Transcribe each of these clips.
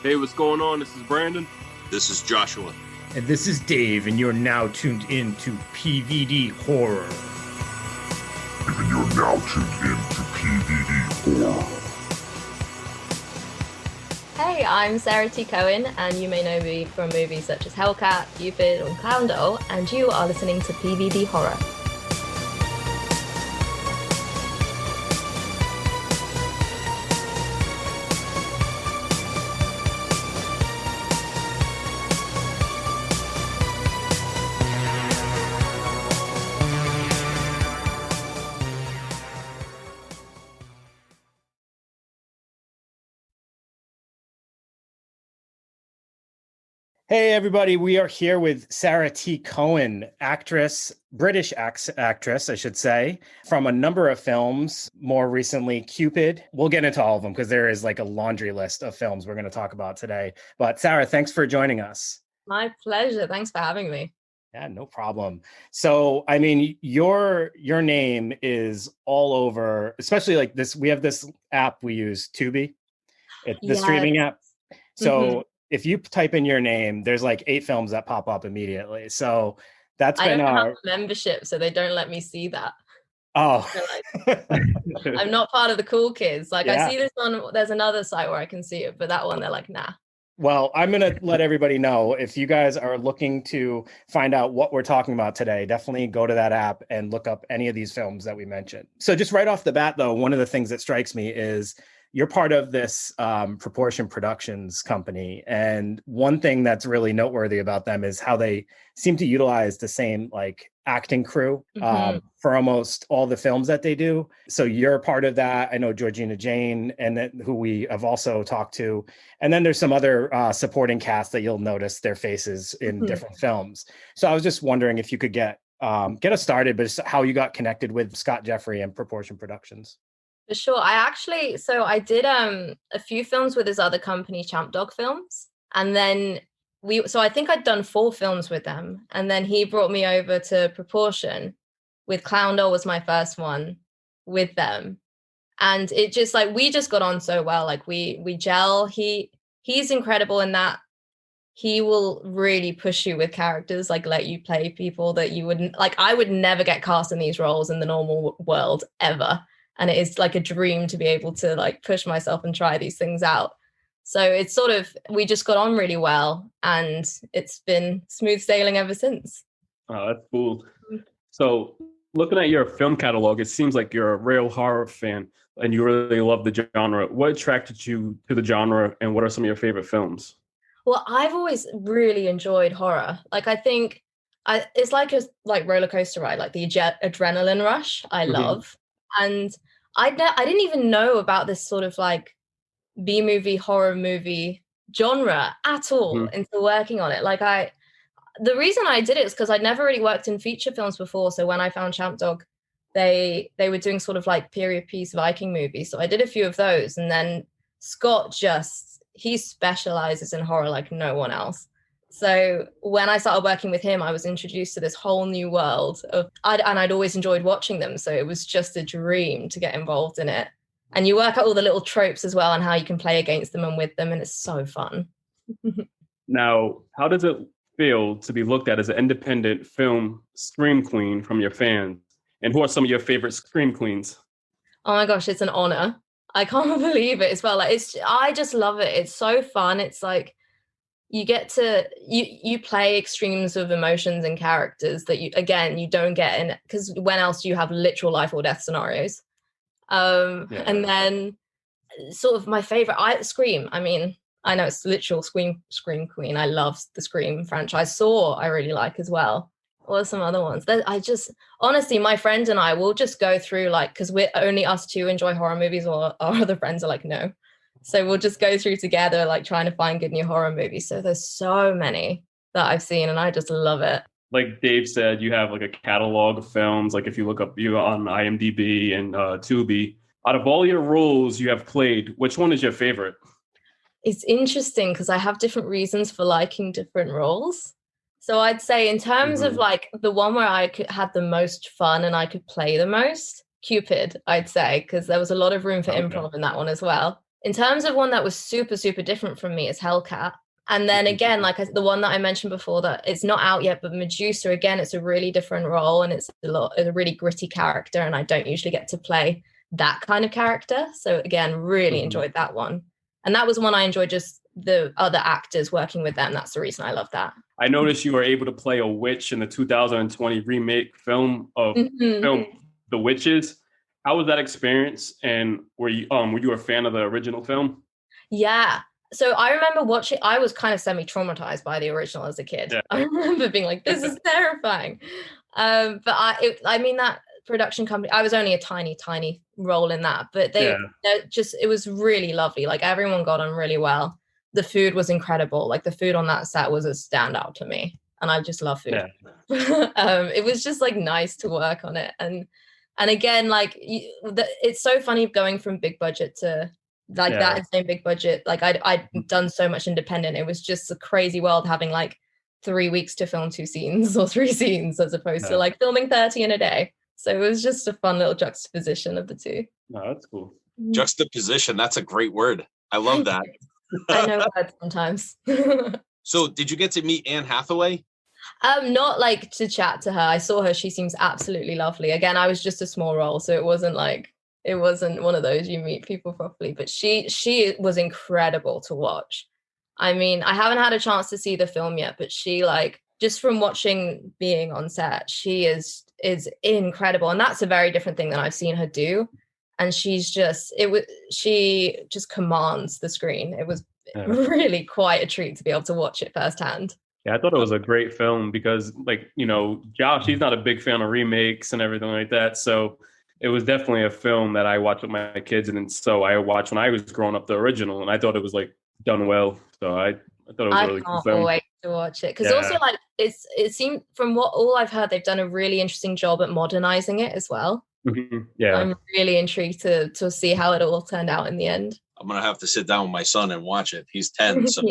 Hey, what's going on? This is Brandon. This is Joshua. And this is Dave, and you're now tuned in to PVD Horror. And you're now tuned in to PVD Horror. Hey, I'm Sarah T. Cohen, and you may know me from movies such as Hellcat, Cupid, and Clowndoll, and you are listening to PVD Horror. Hey, everybody. We are here with Sarah T. Cohen, actress, British actress, I should say, from a number of films, more recently Cupid. We'll get into all of them because there is like a laundry list of films we're going to talk about today. But Sarah, thanks for joining us. My pleasure. Thanks for having me. Yeah, no problem. So, I mean, your name is all over, especially like this. We have this app we use, Tubi, the streaming app. So if you type in your name, there's like 8 films that pop up immediately. So that's been I don't our have a membership, so they don't let me see that. Oh, I'm not part of the cool kids. Like I see this on, there's another site where I can see it, but that one, they're like, nah. Well, I'm going to let everybody know if you guys are looking to find out what we're talking about today, definitely go to that app and look up any of these films that we mentioned. So just right off the bat, though, one of the things that strikes me is you're part of this Proportion Productions company. And one thing that's really noteworthy about them is how they seem to utilize the same like acting crew for almost all the films that they do. So you're part of that. I know Georgina Jane, and then who we have also talked to. And then there's some other supporting cast that you'll notice their faces in different films. So I was just wondering if you could get us started, but just how you got connected with Scott Jeffrey and Proportion Productions. For sure. I did a few films with his other company, Champ Dog Films. And then I think I'd done 4 films with them. And then he brought me over to Proportion with Clowndoll was my first one with them. And it just like, we just got on so well. Like we gel. He's incredible in that he will really push you with characters, like let you play people that you wouldn't, like I would never get cast in these roles in the normal world ever. And it is like a dream to be able to like push myself and try these things out. So it's sort of, we just got on really well and it's been smooth sailing ever since. Oh, that's cool. So looking at your film catalog, it seems like you're a real horror fan and you really love the genre. What attracted you to the genre and what are some of your favorite films? Well, I've always really enjoyed horror. Like I think it's like a roller coaster ride, like the adrenaline rush I love. And I didn't even know about this sort of like B-movie, horror movie genre at all until working on it. Like the reason I did it is because I'd never really worked in feature films before. So when I found Champ Dog, they were doing sort of like period piece Viking movies. So I did a few of those. And then Scott he specializes in horror like no one else. So when I started working with him, I was introduced to this whole new world I'd always enjoyed watching them. So it was just a dream to get involved in it. And you work out all the little tropes as well and how you can play against them and with them. And it's so fun. Now, how does it feel to be looked at as an independent film scream queen from your fans? And who are some of your favorite scream queens? Oh my gosh, it's an honor. I can't believe it as well. Like I just love it. It's so fun. It's like, you get to you play extremes of emotions and characters that you don't get in, because when else do you have literal life or death scenarios? And then sort of my favorite, Scream. I mean, I know it's literal Scream queen. I love the Scream franchise. Saw I really like as well. What are some other ones? Honestly, my friend and I will just go through like, because we're only us two enjoy horror movies, or our other friends are like, no. So we'll just go through together, like trying to find good new horror movies. So there's so many that I've seen and I just love it. Like Dave said, you have like a catalog of films. Like if you look up you on IMDb and Tubi, out of all your roles you have played, which one is your favorite? It's interesting because I have different reasons for liking different roles. So I'd say in terms of like the one where I had the most fun and I could play the most, Cupid, I'd say, because there was a lot of room for improv in that one as well. in terms of one that was super, super different from me is Hellcat. And then again, like the one that I mentioned before that it's not out yet, but Medusa, again, it's a really different role and it's a really gritty character. And I don't usually get to play that kind of character. So again, really enjoyed that one. And that was one I enjoyed just the other actors working with them. That's the reason I love that. I noticed you were able to play a witch in the 2020 remake film of The Witches. How was that experience? And were you a fan of the original film? Yeah. So I remember watching, I was kind of semi-traumatized by the original as a kid. Yeah. I remember being like, this is terrifying. But I mean, that production company, I was only a tiny role in that, but it was really lovely. Like everyone got on really well. The food was incredible. Like the food on that set was a standout to me. And I just love food. Yeah. It was just like nice to work on it. And again, like it's so funny going from big budget to like that same big budget. Like I'd done so much independent. It was just a crazy world having like 3 weeks to film 2 scenes or 3 scenes as opposed to like filming 30 in a day. So it was just a fun little juxtaposition of the two. No, that's cool. Juxtaposition. That's a great word. I love that. I know that sometimes. So did you get to meet Anne Hathaway? Not like to chat to her. I saw her. She seems absolutely lovely. Again, I was just a small role, so it wasn't one of those you meet people properly, but she was incredible to watch. I mean, I haven't had a chance to see the film yet, but she like just from watching being on set, she is incredible. And that's a very different thing than I've seen her do. And she just commands the screen. It was really quite a treat to be able to watch it firsthand. Yeah, I thought it was a great film because like, Josh, he's not a big fan of remakes and everything like that. So it was definitely a film that I watched with my kids. And so I watched when I was growing up the original and I thought it was like done well. So I thought it was a really cool film. I can't wait to watch it. Because also like it seemed from what all I've heard, they've done a really interesting job at modernizing it as well. Mm-hmm. Yeah. I'm really intrigued to see how it all turned out in the end. I'm going to have to sit down with my son and watch it. He's 10. So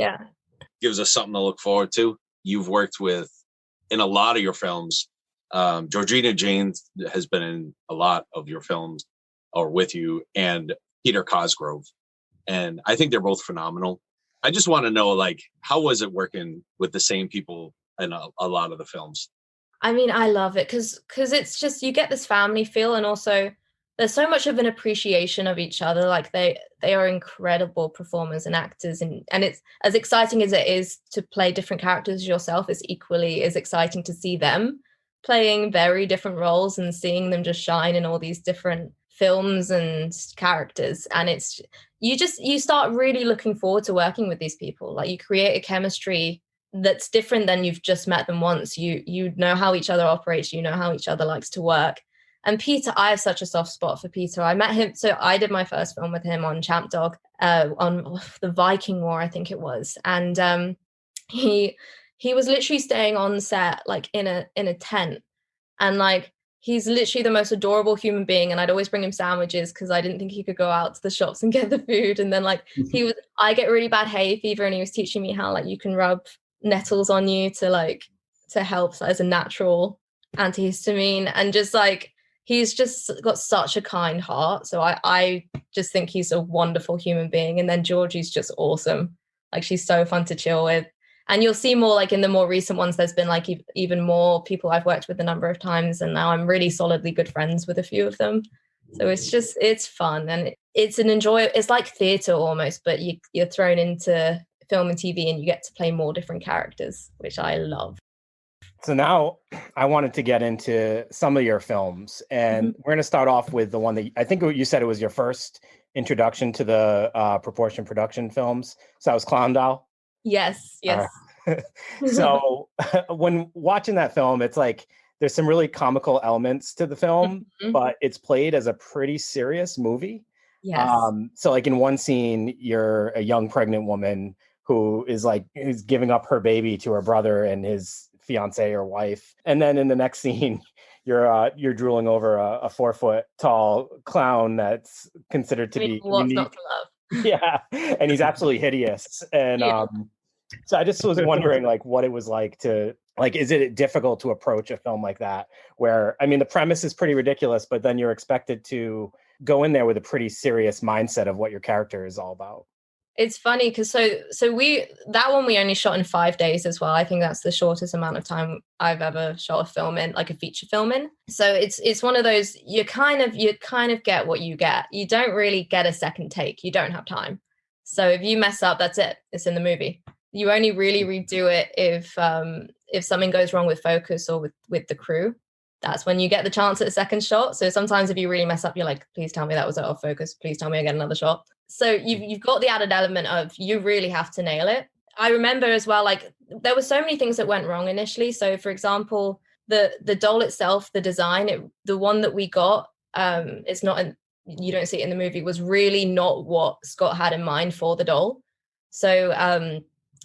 gives us something to look forward to. You've worked with in a lot of your films. Georgina Janes has been in a lot of your films or with you, and Peter Cosgrove. And I think they're both phenomenal. I just want to know, like, how was it working with the same people in a lot of the films? I mean, I love it because it's just, you get this family feel, and also there's so much of an appreciation of each other. Like they are incredible performers and actors, and it's as exciting as it is to play different characters yourself. It's equally as exciting to see them playing very different roles and seeing them just shine in all these different films and characters. And it's you start really looking forward to working with these people. Like you create a chemistry that's different than you've just met them once. You know how each other operates, you know how each other likes to work. And Peter, I have such a soft spot for Peter. I met him, so I did my first film with him on Champ Dog, on the Viking War, I think it was. And he was literally staying on set, like in a tent. And like, he's literally the most adorable human being. And I'd always bring him sandwiches because I didn't think he could go out to the shops and get the food. And then like I get really bad hay fever, and he was teaching me how like you can rub nettles on you to help as a natural antihistamine. And just like, he's just got such a kind heart. So I just think he's a wonderful human being. And then Georgie's just awesome. Like she's so fun to chill with. And you'll see more like in the more recent ones, there's been like even more people I've worked with a number of times. And now I'm really solidly good friends with a few of them. So it's fun. And it's like theater almost, but you're thrown into film and TV and you get to play more different characters, which I love. So now I wanted to get into some of your films, and we're going to start off with the one that I think you said it was your first introduction to the proportion production films. So that was Clowndoll. Yes. So when watching that film, it's like there's some really comical elements to the film, but it's played as a pretty serious movie. Yes. So like in one scene, you're a young pregnant woman who's giving up her baby to her brother and his fiance or wife, and then in the next scene you're drooling over a 4-foot tall clown that's considered to be what's unique. Not to love. Yeah, and he's absolutely hideous. And so I just was wondering like what it was like to like, is it difficult to approach a film like that where, I mean, the premise is pretty ridiculous, but then you're expected to go in there with a pretty serious mindset of what your character is all about. It's funny because that one we only shot in 5 days as well. I think that's the shortest amount of time I've ever shot a film in, like a feature film in. So it's one of those, you kind of get what you get. You don't really get a second take. You don't have time. So if you mess up, that's it. It's in the movie. You only really redo it if something goes wrong with focus or with the crew. That's when you get the chance at a second shot. So sometimes if you really mess up, you're like, please tell me that was out of focus. Please tell me I get another shot. So you've got the added element of you really have to nail it. I remember as well, like there were so many things that went wrong initially. So for example, the doll itself, the design, the one that we got, it's not, you don't see it in the movie, was really not what Scott had in mind for the doll. So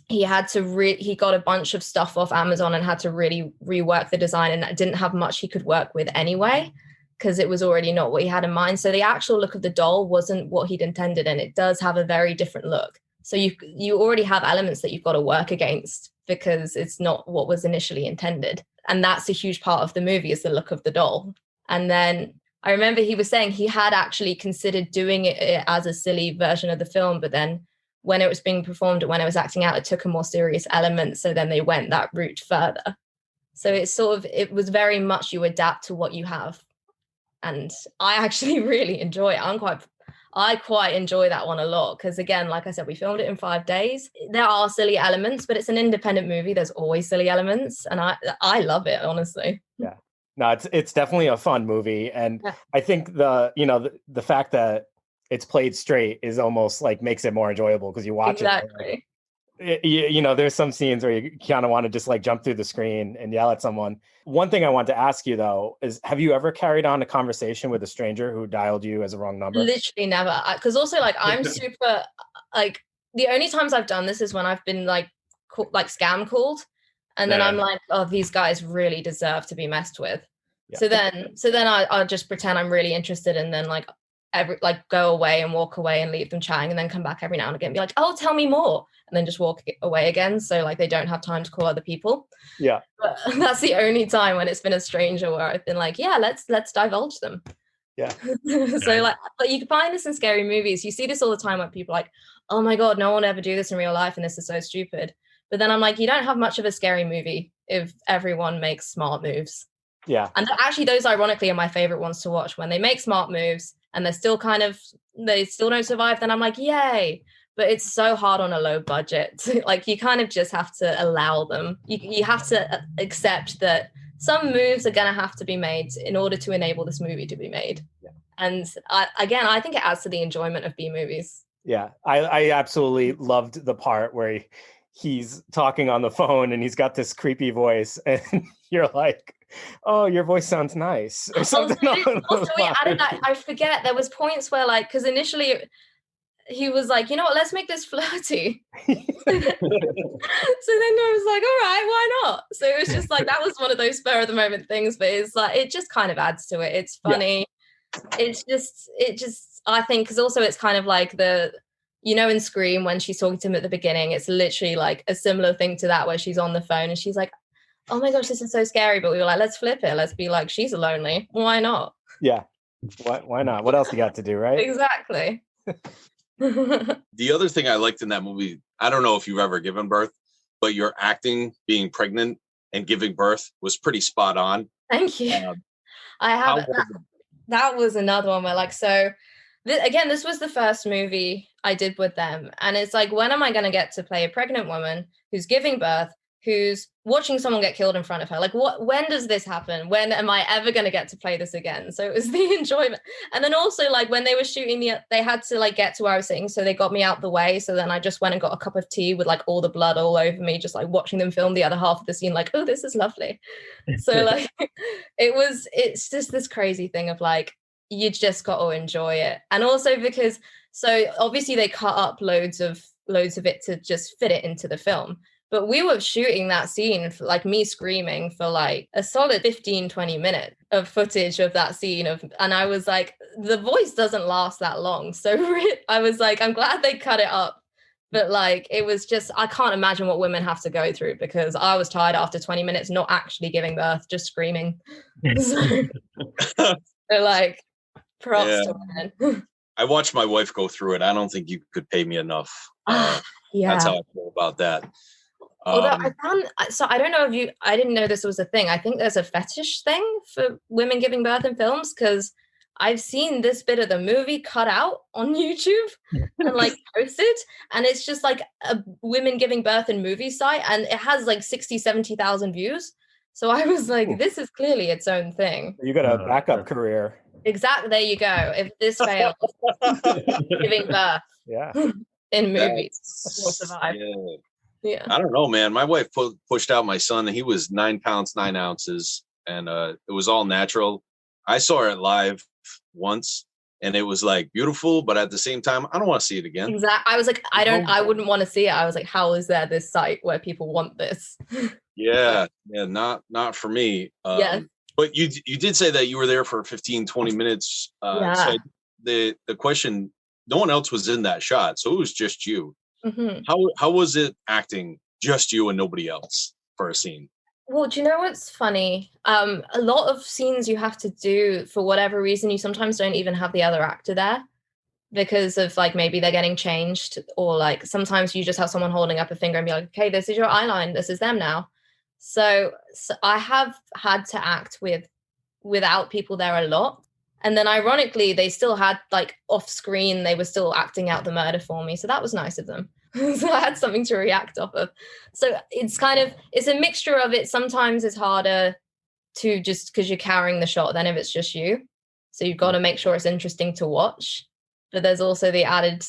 he had to he got a bunch of stuff off Amazon and had to really rework the design, and that didn't have much he could work with anyway, because it was already not what he had in mind. So the actual look of the doll wasn't what he'd intended, and it does have a very different look. So you already have elements that you've got to work against because it's not what was initially intended. And that's a huge part of the movie, is the look of the doll. And then I remember he was saying he had actually considered doing it as a silly version of the film, but then when it was being performed and when it was acting out, it took a more serious element. So then they went that route further. So it was very much you adapt to what you have. And I actually really enjoy it. I quite enjoy that one a lot because, again, like I said, we filmed it in 5 days. There are silly elements, but it's an independent movie. There's always silly elements, and I love it, honestly. Yeah, no, it's definitely a fun movie, and yeah. I think the fact that it's played straight is almost like makes it more enjoyable because you watch it. There's some scenes where you kind of want to just like jump through the screen and yell at someone. One thing I want to ask you though is, have you ever carried on a conversation with a stranger who dialed you as a wrong number? Literally never. Because also like I'm super like the only times I've done this is when I've been like scam called, and then I'm like, oh, these guys really deserve to be messed with. Yeah. So then I'll just pretend I'm really interested, and then go away and walk away and leave them chatting, and then come back every now and again and be like, oh, tell me more, and then just walk away again, so like they don't have time to call other people. Yeah, but that's the only time when it's been a stranger where I've been like, yeah, let's divulge them. Yeah. So like, but you can find this in scary movies. You see this all the time when people are like, oh my god, no one ever do this in real life and this is so stupid. But then I'm like, you don't have much of a scary movie if everyone makes smart moves. Yeah. And actually those ironically are my favorite ones to watch, when they make smart moves and they still don't survive. Then I'm like, yay. But it's so hard on a low budget. Like you kind of just have to allow them. You have to accept that some moves are going to have to be made in order to enable this movie to be made. Yeah. And I think it adds to the enjoyment of B movies. Yeah, I absolutely loved the part where he's talking on the phone and he's got this creepy voice and you're like, oh, your voice sounds nice or something. Also, we added that. I forget, there was points where like, because initially he was like, you know what, let's make this flirty. So then I was like, all right, why not? So it was just like, that was one of those spur of the moment things, but it's like, it just kind of adds to it. It's funny. Yeah. It just, I think, because also it's kind of like in Scream when she's talking to him at the beginning, it's literally like a similar thing to that, where she's on the phone and she's like, oh my gosh, this is so scary. But we were like, let's flip it. Let's be like, she's lonely. Why not? Yeah. Why not? What else you got to do, right? Exactly. The other thing I liked in that movie, I don't know if you've ever given birth, but your acting, being pregnant and giving birth, was pretty spot on. Thank you. I have. That was another one where like, so this was the first movie I did with them. And it's like, when am I going to get to play a pregnant woman who's giving birth, who's watching someone get killed in front of her? Like, when does this happen? When am I ever going to get to play this again? So it was the enjoyment. And then also like when they were shooting they had to like get to where I was sitting. So they got me out the way. So then I just went and got a cup of tea with like all the blood all over me, just like watching them film the other half of the scene, like, oh, this is lovely. So like, it's just this crazy thing of like, you just got to enjoy it. And also because, so obviously they cut up loads of it to just fit it into the film. But we were shooting that scene for like me screaming for like a solid 15-20 minutes of footage of that scene and I was like, the voice doesn't last that long. So I was like, I'm glad they cut it up. But like, it was just, I can't imagine what women have to go through, because I was tired after 20 minutes, not actually giving birth, just screaming. So like, Props to women. I watched my wife go through it. I don't think you could pay me enough. That's how I feel about that. Although I don't know if I didn't know this was a thing. I think there's a fetish thing for women giving birth in films, because I've seen this bit of the movie cut out on YouTube and like posted, and it's just like a women giving birth in movie site, and it has like 70,000 views. So I was like, this is clearly its own thing. You got a backup career. Exactly. There you go. If this fails, giving birth in movies will survive. Yeah. I don't know, man. My wife pushed out my son. He was 9 pounds, 9 ounces, and it was all natural. I saw it live once, and it was like beautiful, but at the same time, I don't want to see it again. Exactly. I was like, I wouldn't want to see it. I was like, how is there this site where people want this? Yeah, not for me. But you did say that you were there for 15, 20 minutes. So the question, no one else was in that shot, so it was just you. Mm-hmm. How was it acting just you and nobody else for a scene? Well, do you know what's funny? A lot of scenes you have to do, for whatever reason, you sometimes don't even have the other actor there because of like maybe they're getting changed, or like sometimes you just have someone holding up a finger and be like, okay, this is your eye line, this is them now. So I have had to act without people there a lot. And then ironically, they still had like off screen, they were still acting out the murder for me. So that was nice of them. So I had something to react off of. So it's a mixture of it. Sometimes it's harder to just because you're carrying the shot than if it's just you. So you've got to make sure it's interesting to watch. But there's also the added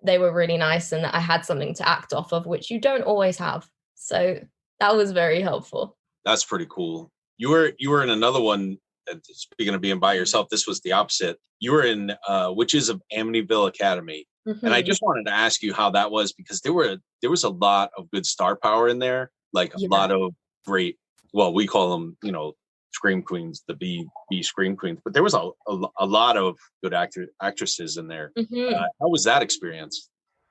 they were really nice and I had something to act off of, which you don't always have. So that was very helpful. That's pretty cool. You were in another one. Speaking of being by yourself, this was the opposite. You were in Witches of Amityville Academy. Mm-hmm. And I just wanted to ask you how that was, because there was a lot of good star power in there, like a lot of great, well, we call them, scream queens, the B scream queens, but there was a lot of good actresses in there. Mm-hmm. How was that experience?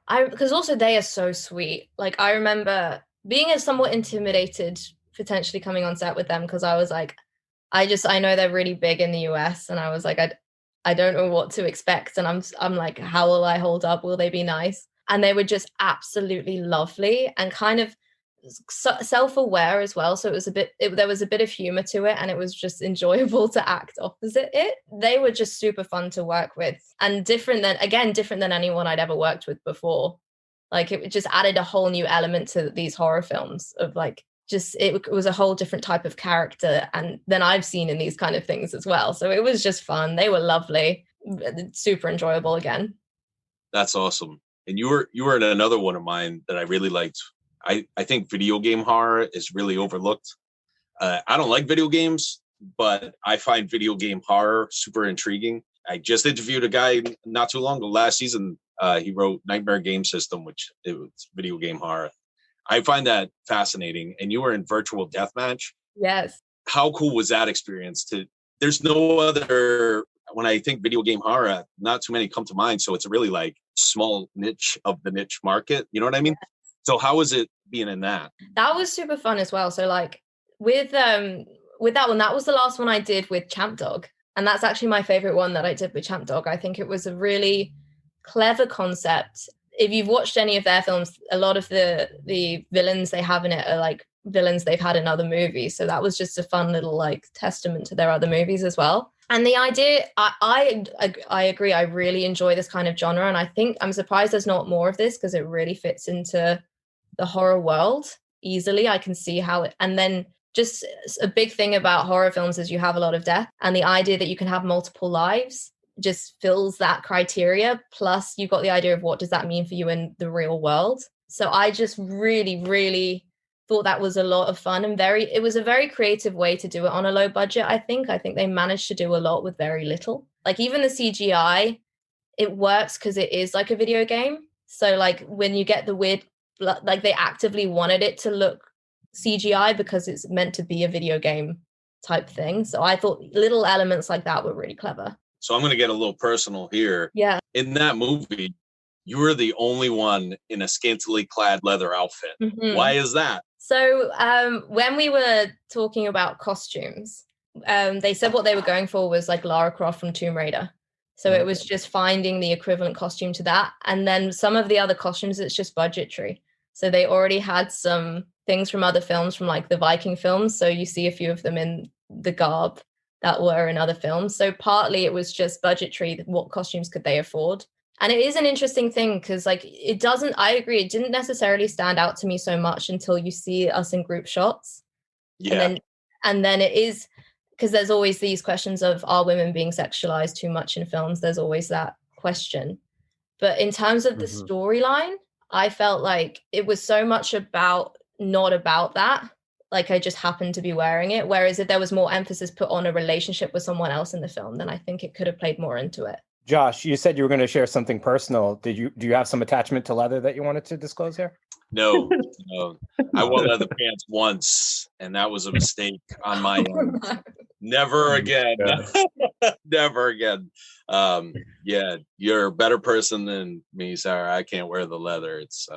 Because also they are so sweet. Like I remember being somewhat intimidated potentially coming on set with them, because I was like, I know they're really big in the US, and I was like, I don't know what to expect, and I'm like, how will I hold up? Will they be nice? And they were just absolutely lovely and kind of self-aware as well. So it was there was a bit of humor to it, and it was just enjoyable to act opposite it. They were just super fun to work with, and different than anyone I'd ever worked with before. Like it just added a whole new element to these horror films of like, just it was a whole different type of character and than I've seen in these kind of things as well. So it was just fun. They were lovely, super enjoyable again. That's awesome. And you were in another one of mine that I really liked. I think video game horror is really overlooked. I don't like video games, but I find video game horror super intriguing. I just interviewed a guy not too long ago, last season. He wrote Nightmare Game System, which it was video game horror. I find that fascinating. And you were in Virtual Deathmatch. Yes. How cool was that experience? There's no other, when I think video game horror, not too many come to mind. So it's a really like small niche of the niche market. You know what I mean? Yes. So how was it being in that? That was super fun as well. So like with that one, that was the last one I did with Champ Dog. And that's actually my favorite one that I did with Champ Dog. I think it was a really clever concept. If you've watched any of their films, a lot of the villains they have in it are like villains they've had in other movies. So that was just a fun little like testament to their other movies as well. And the idea, I agree. I really enjoy this kind of genre. And I think I'm surprised there's not more of this, because it really fits into the horror world easily. I can see how it, and then just a big thing about horror films is you have a lot of death, and the idea that you can have multiple lives just fills that criteria. Plus you've got the idea of what does that mean for you in the real world. So I just really, really thought that was a lot of fun, and it was a very creative way to do it on a low budget. I think they managed to do a lot with very little. Like even the CGI, it works because it is like a video game. So like when you get the weird, like they actively wanted it to look CGI because it's meant to be a video game type thing. So I thought little elements like that were really clever. So I'm going to get a little personal here. Yeah. In that movie, you were the only one in a scantily clad leather outfit. Mm-hmm. Why is that? So when we were talking about costumes, they said what they were going for was like Lara Croft from Tomb Raider. So it was just finding the equivalent costume to that. And then some of the other costumes, it's just budgetary. So they already had some things from other films, from like the Viking films. So you see a few of them in the garb that were in other films. So partly it was just budgetary. What costumes could they afford? And it is an interesting thing because like it doesn't, I agree, it didn't necessarily stand out to me so much until you see us in group shots. Yeah. And then it is, because there's always these questions of, are women being sexualized too much in films? There's always that question. But in terms of the storyline, I felt like it was so much not about that. Like I just happened to be wearing it. Whereas if there was more emphasis put on a relationship with someone else in the film, then I think it could have played more into it. Josh, you said you were going to share something personal. Do you have some attachment to leather that you wanted to disclose here? No. I wore leather pants once, and that was a mistake on my end. Never again. Never again. Yeah, you're a better person than me, Sarah. I can't wear the leather. It's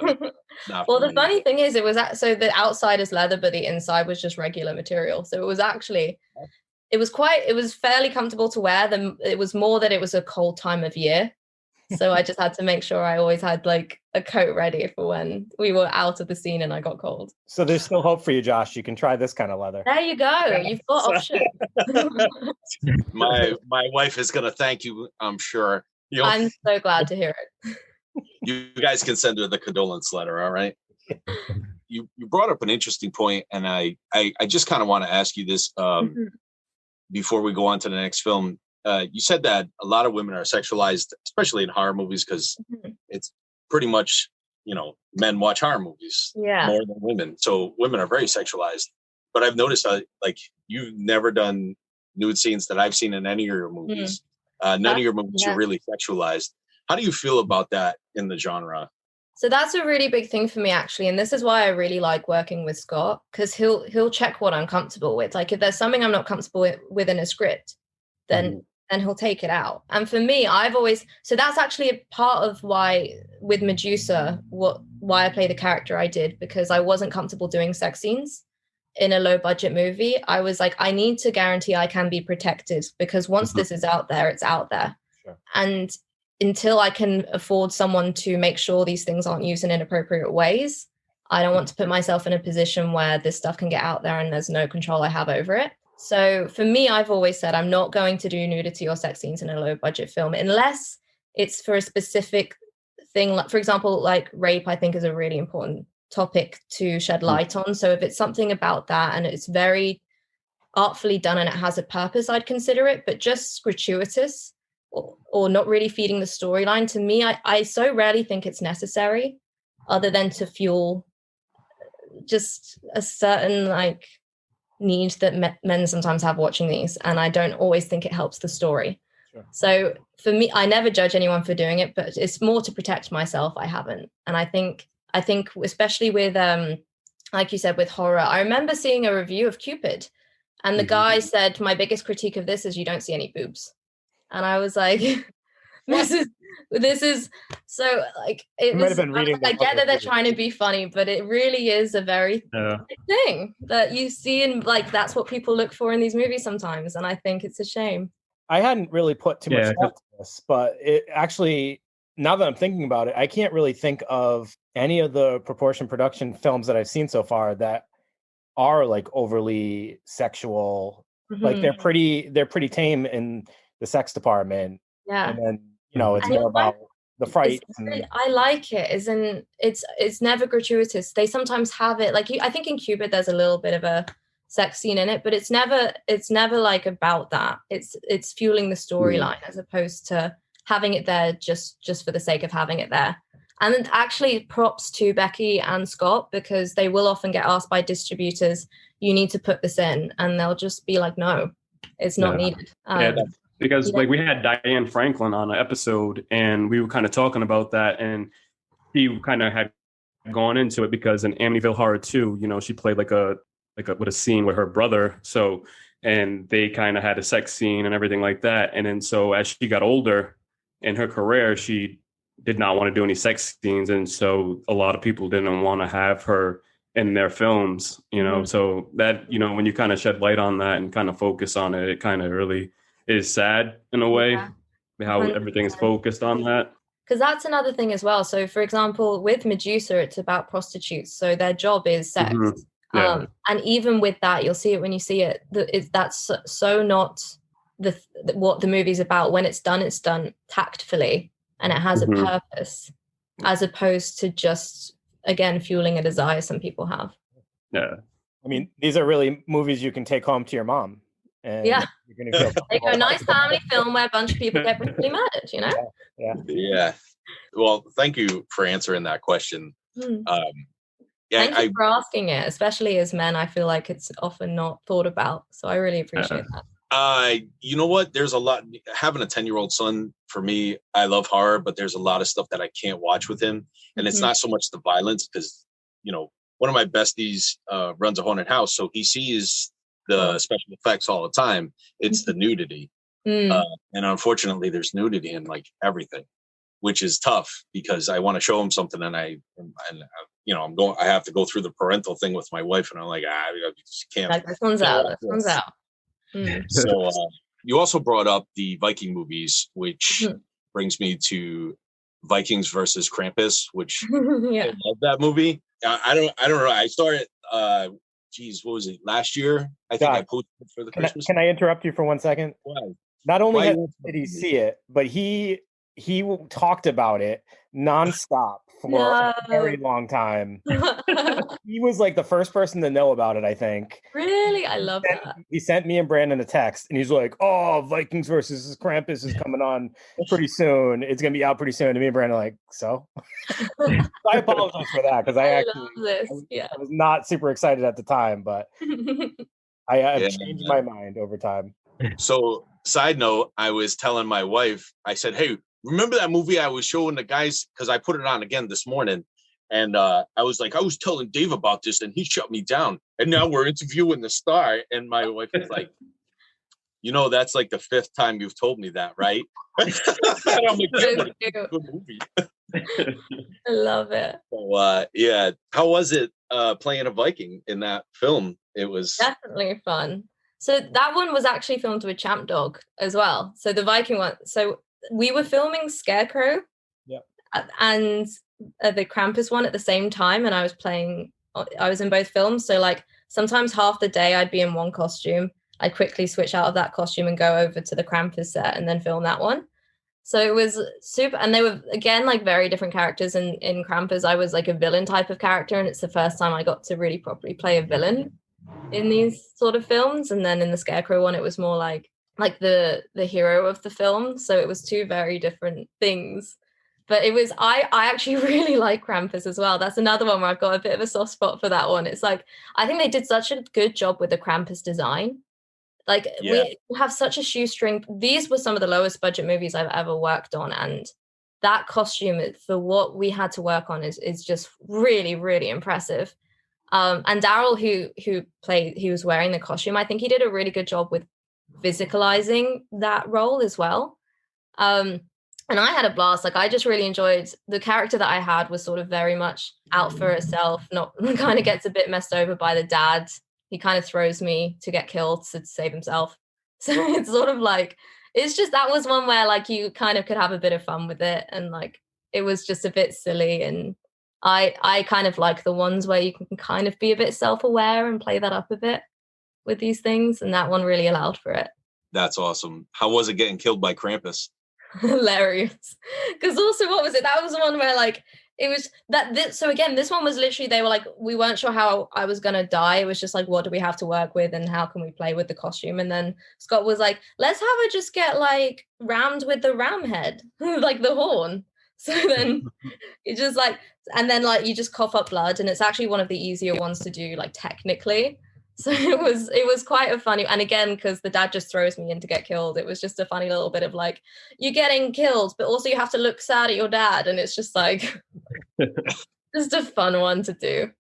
not well, the funny thing is, so the outside is leather, but the inside was just regular material. So it was actually, it was fairly comfortable to wear. It was more that it was a cold time of year. So I just had to make sure I always had like a coat ready for when we were out of the scene and I got cold. So there's still hope for you, Josh. You can try this kind of leather. There you go. You've got options. My wife is going to thank you, I'm sure. I'm so glad to hear it. You guys can send her the condolence letter, all right? You brought up an interesting point, and I just kind of want to ask you this before we go on to the next film. You said that a lot of women are sexualized, especially in horror movies, because it's pretty much, men watch horror movies more than women. So women are very sexualized. But I've noticed like you've never done nude scenes that I've seen in any of your movies. None of your movies are really sexualized. How do you feel about that in the genre? So that's a really big thing for me, actually. And this is why I really like working with Scott, because he'll check what I'm comfortable with. Like if there's something I'm not comfortable with in a script, then he'll take it out. And for me, so that's actually a part of why with Medusa, why I play the character I did, because I wasn't comfortable doing sex scenes in a low budget movie. I was like, I need to guarantee I can be protected, because once this is out there, it's out there. Sure. And until I can afford someone to make sure these things aren't used in inappropriate ways, I don't want to put myself in a position where this stuff can get out there and there's no control I have over it. So for me, I've always said I'm not going to do nudity or sex scenes in a low budget film unless it's for a specific thing. Like, for example, like rape, I think is a really important topic to shed light on. So if it's something about that and it's very artfully done and it has a purpose, I'd consider it. But just gratuitous or not really feeding the storyline, to me, I so rarely think it's necessary, other than to fuel just a certain like need that men sometimes have watching these, and I don't always think it helps the story. Sure. So for me, I never judge anyone for doing it, but it's more to protect myself. I haven't. And I think especially with like you said, with horror, I remember seeing a review of Cupid, and the guy said, my biggest critique of this is you don't see any boobs. And I was like, this is so like it was, I get that they're trying to be funny, but it really is a very thing that you see, and like that's what people look for in these movies sometimes, and I think it's a shame. I hadn't really put too much thought to this, but it actually, now that I'm thinking about it, I can't really think of any of the proportion production films that I've seen so far that are like overly sexual. Like they're pretty tame in the sex department. Yeah. And then, it's more about the fright. I like it. It's never gratuitous. They sometimes have it like I think in Cupid there's a little bit of a sex scene in it, but it's never like about that. It's fueling the storyline as opposed to having it there just for the sake of having it there. And actually props to Becky and Scott, because they will often get asked by distributors, you need to put this in, and they'll just be like, no, it's not needed. Because like we had Diane Franklin on an episode, and we were kind of talking about that, and she kind of had gone into it because in Amityville Horror 2, she played like a with a scene with her brother. So, and they kind of had a sex scene and everything like that. And then so as she got older in her career, she did not want to do any sex scenes, and so a lot of people didn't want to have her in their films, so that, when you kind of shed light on that and kind of focus on it, it kind of really is sad in a way, how 100%. everything is focused on that. Because that's another thing as well. So, for example, with Medusa, it's about prostitutes. So their job is sex. Yeah. And even with that, you'll see it when you see it. That's so not what the movie's about. When it's done tactfully, and it has a purpose, as opposed to just, again, fueling a desire some people have. Yeah. I mean, these are really movies you can take home to your mom. And yeah. You're gonna feel like a nice family film where a bunch of people get brutally murdered, Yeah. Well, thank you for answering that question. Thank you for asking it, especially as men. I feel like it's often not thought about. So I really appreciate that. You know what? There's a lot. Having a 10-year-old son, for me, I love horror, but there's a lot of stuff that I can't watch with him. And it's not so much the violence, because, one of my besties runs a haunted house. So he sees the special effects all the time. It's the nudity. And unfortunately, there's nudity in like everything, which is tough, because I want to show him something, and I have to go through the parental thing with my wife, and I'm like, I just can't. Like, this one's out. So you also brought up the Viking movies, which brings me to Vikings versus Krampus, which I love that movie. I don't know. I started. What was it, last year? I think I posted it for the Christmas. Can I interrupt you for 1 second? Why? Not only did he see it, but he talked about it nonstop for a very long time. He was like the first person to know about it, I think. Really? I love that. He sent me and Brandon a text, and he's like, "Oh, Vikings versus Krampus is coming on pretty soon. It's going to be out pretty soon." And me and Brandon are like, so? I apologize for that, because I was not super excited at the time, but I have changed my mind over time. So, side note, I was telling my wife, I said, hey, remember that movie I was showing the guys? Because I put it on again this morning. And I was telling Dave about this, and he shut me down. And now we're interviewing the star. And my wife is like, that's like the 5th time you've told me that, right? And I'm like, good movie. I love it. So, how was it playing a Viking in that film? It was definitely fun. So that one was actually filmed with Champ Dog as well. So the Viking one. So we were filming Scarecrow and the Krampus one at the same time. And I was in both films. So like sometimes half the day I'd be in one costume. I'd quickly switch out of that costume and go over to the Krampus set and then film that one. So it was super. And they were, again, like very different characters. In Krampus, I was like a villain type of character. And it's the first time I got to really properly play a villain in these sort of films. And then in the Scarecrow one, it was more like the hero of the film. So it was two very different things. But it was, I actually really like Krampus as well. That's another one where I've got a bit of a soft spot for that one. It's like, I think they did such a good job with the Krampus design. Like we have such a shoestring. These were some of the lowest budget movies I've ever worked on. And that costume for what we had to work on is just really, really impressive. And Daryl, who was wearing the costume, I think he did a really good job with physicalizing that role as well. And I had a blast. Like I just really enjoyed the character that I had was sort of very much out for herself, not kind of gets a bit messed over by the dad. He kind of throws me to get killed to save himself. So it's sort of like, it's just, that was one where like you kind of could have a bit of fun with it. And like, it was just a bit silly. And I kind of like the ones where you can kind of be a bit self-aware and play that up a bit with these things. And that one really allowed for it. That's awesome. How was it getting killed by Krampus? Hilarious. Because also, what was it? That was the one where like, it was that so again, this one was literally, they were like, we weren't sure how I was going to die. It was just like, what do we have to work with and how can we play with the costume? And then Scott was like, let's have her just get like rammed with the ram head, like the horn. So then it just like, and then like you just cough up blood, and it's actually one of the easier ones to do, like technically. So it was quite a funny, and again, because the dad just throws me in to get killed, it was just a funny little bit of like, you're getting killed, but also you have to look sad at your dad, and it's just like, just a fun one to do.